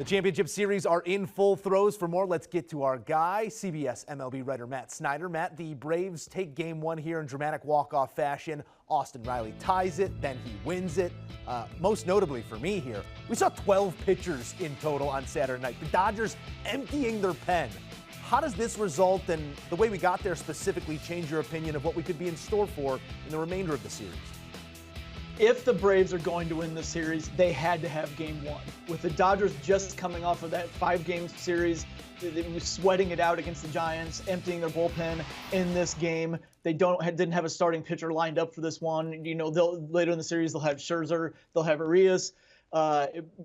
The championship series are in full throes. For more, let's get to our guy, CBS MLB writer Matt Snyder. Matt, the Braves take game one here in dramatic walk-off fashion. Austin Riley ties it, then he wins it. Most notably for me here, we saw 12 pitchers in total on Saturday night. The Dodgers emptying their pen. How does this result and the way we got there specifically change your opinion of what we could be in store for in the remainder of the series? If the Braves are going to win the series, they had to have game one. With the Dodgers just coming off of that 5-game series, they were sweating it out against the Giants, emptying their bullpen in this game. They didn't have a starting pitcher lined up for this one. You know, later in the series, they'll have Scherzer, they'll have Arias,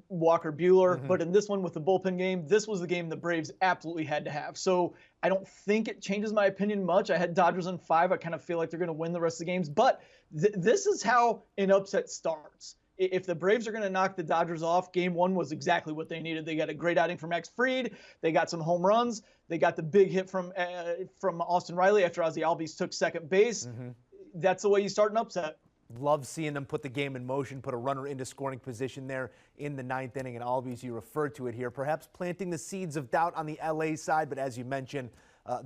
Walker Buehler. But in this one with the bullpen game, this was the game the Braves absolutely had to have. So I don't think it changes my opinion much. I had Dodgers in 5. I kind of feel like they're going to win the rest of the games. But this is how an upset starts. If the Braves are going to knock the Dodgers off, game one was exactly what they needed. They got a great outing from Max Fried. They got some home runs. They got the big hit from Austin Riley after Ozzie Albies took second base. That's the way you start an upset. Love seeing them put the game in motion, put a runner into scoring position there in the 9th inning, and Albies, you referred to it here, perhaps planting the seeds of doubt on the LA side, but as you mentioned,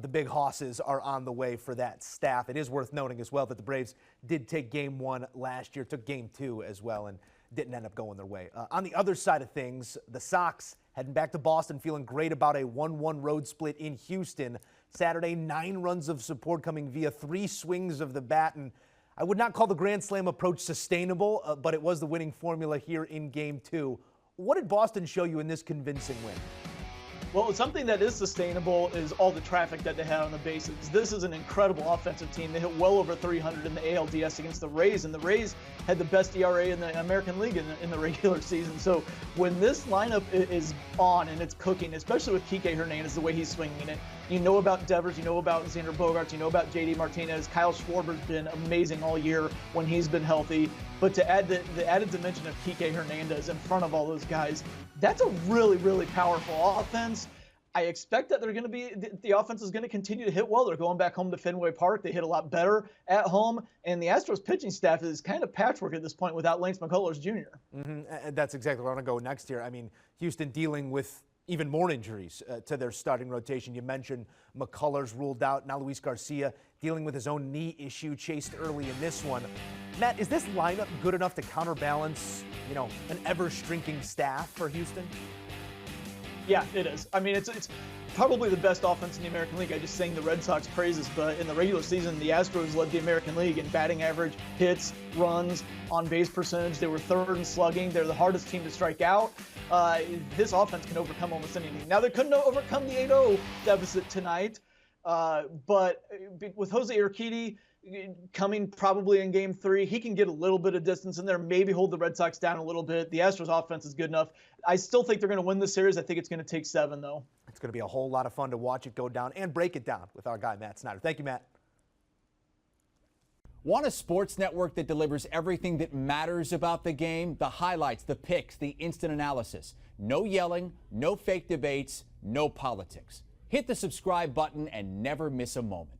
the big hosses are on the way for that staff. It is worth noting as well that the Braves did take game one last year, took game two as well, and didn't end up going their way. On the other side of things, the Sox heading back to Boston, feeling great about a 1-1 road split in Houston. Saturday, 9 runs of support coming via 3 swings of the bat, and I would not call the Grand Slam approach sustainable, but it was the winning formula here in game two. What did Boston show you in this convincing win? Well, something that is sustainable is all the traffic that they had on the bases. This is an incredible offensive team. They hit well over 300 in the ALDS against the Rays, and the Rays had the best ERA in the American League in the regular season. So when this lineup is on and it's cooking, especially with Kike Hernandez, the way he's swinging it, you know about Devers, you know about Xander Bogaerts, you know about JD Martinez. Kyle Schwarber's been amazing all year when he's been healthy. But to add the added dimension of Kike Hernandez in front of all those guys, that's a really, really powerful offense. I expect that they're going to be the offense is going to continue to hit well. They're going back home to Fenway Park. They hit a lot better at home, and the Astros pitching staff is kind of patchwork at this point without Lance McCullers Jr. And that's exactly where I want to go next here. I mean, Houston dealing with even more injuries to their starting rotation. You mentioned McCullers ruled out. Now Luis Garcia dealing with his own knee issue, chased early in this one. Matt, is this lineup good enough to counterbalance, you know, an ever-shrinking staff for Houston? Yeah, it is. I mean, it's probably the best offense in the American League. I just sang the Red Sox praises, but in the regular season, the Astros led the American League in batting average, hits, runs, on-base percentage. They were 3rd in slugging. They're the hardest team to strike out. This offense can overcome almost anything. Now, they couldn't overcome the 8-0 deficit tonight, but with Jose Urquidy coming probably in game 3, he can get a little bit of distance in there, maybe hold the Red Sox down a little bit. The Astros offense is good enough. I still think they're going to win the series. I think it's going to take 7, though. It's going to be a whole lot of fun to watch it go down and break it down with our guy, Matt Snyder. Thank you, Matt. Want a sports network that delivers everything that matters about the game? The highlights, the picks, the instant analysis. No yelling, no fake debates, no politics. Hit the subscribe button and never miss a moment.